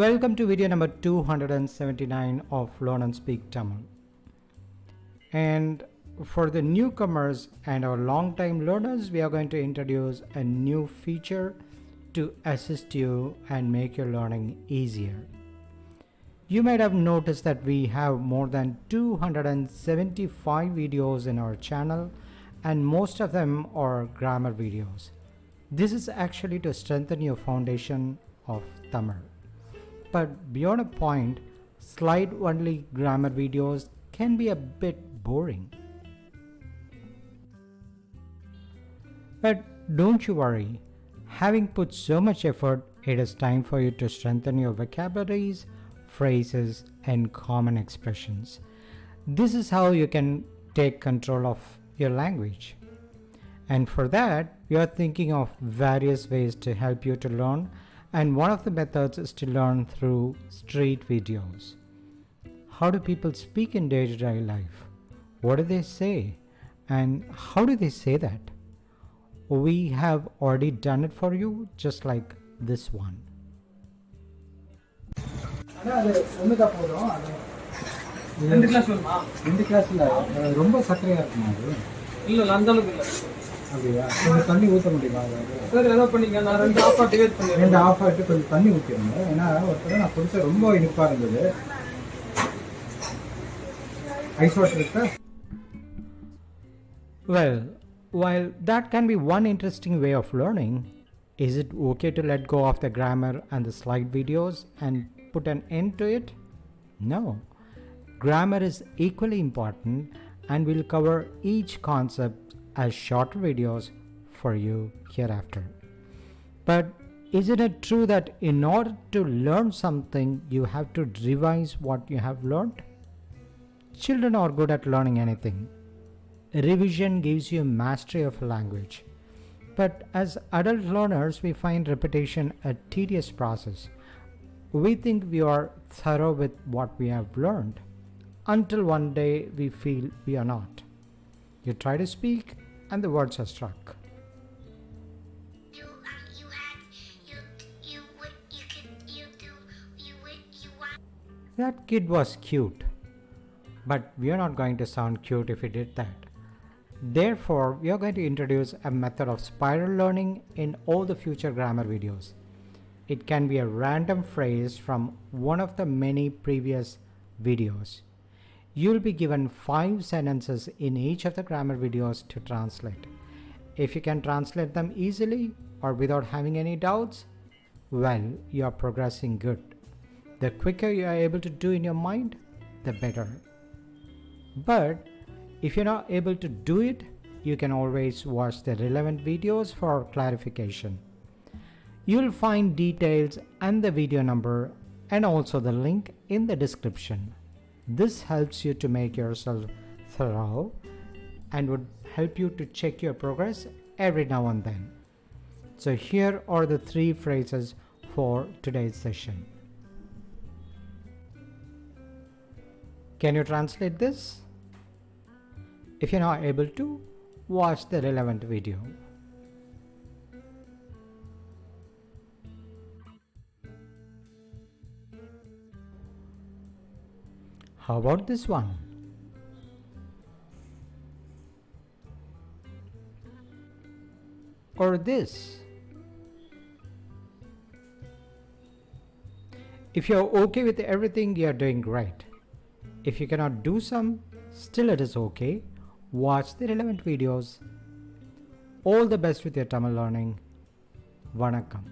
Welcome to video number 279 of Learn and Speak Tamil. And for the newcomers and our long-time learners, we are going to introduce a new feature to assist you and make your learning easier. You might have noticed that we have more than 275 videos in our channel, and most of them are grammar videos. This is actually to strengthen your foundation of Tamil. But beyond a point, slide-only grammar videos can be a bit boring. But don't you worry, having put so much effort, it is time for you to strengthen your vocabularies, phrases, and common expressions. This is how you can take control of your language. And for that, we are thinking of various ways to help you to learn, and one of the methods is to learn through street videos. How do people speak in day-to-day life? What do they say? And how do they say that? We have already done it for you, just like this one. அப்படியா கொஞ்சம் தண்ணி ஊற்ற முடியுமா? Sir என்ன பண்ணீங்க, நான் ரெண்டு of ஆகிட்டு கொஞ்சம் தண்ணி ஊற்றிருங்க. ஏன்னா ஒருத்தர் நான் குடிச்ச ரொம்ப இனிப்பாக இருந்தது. ஐஸ் வாட்டர் இருக்கா? Well, while that can be one interesting way of learning, is it okay to let go of the grammar and the slide videos and put an end to it? No. Grammar is equally important, and we'll cover each concept as shorter videos for you hereafter. But isn't it true that in order to learn something, you have to revise what you have learned? Children are good at learning anything. Revision gives you mastery of a language. But as adult learners, we find repetition a tedious process. We think we are thorough with what we have learned, until one day we feel we are not. You try to speak, and the words are struck. That kid was cute, but we are not going to sound cute if we did that. Therefore, we are going to introduce a method of spiral learning in all the future grammar videos. It can be a random phrase from one of the many previous videos. You'll be given 5 sentences in each of the grammar videos to translate. If you can translate them easily or without having any doubts, well, you are progressing good. The quicker you are able to do in your mind, the better. But if you're not able to do it, you can always watch the relevant videos for clarification. You'll find details and the video number and also the link in the description. This helps you to make yourself thorough and would help you to check your progress every now and then. So here are the 3 phrases for today's session. Can you translate this? If you're not able to, watch the relevant video. How about this one? Or this? If you're okay with everything, you're doing great. If you cannot do some, still it is okay. Watch the relevant videos. All the best with your Tamil learning. Vanakkam.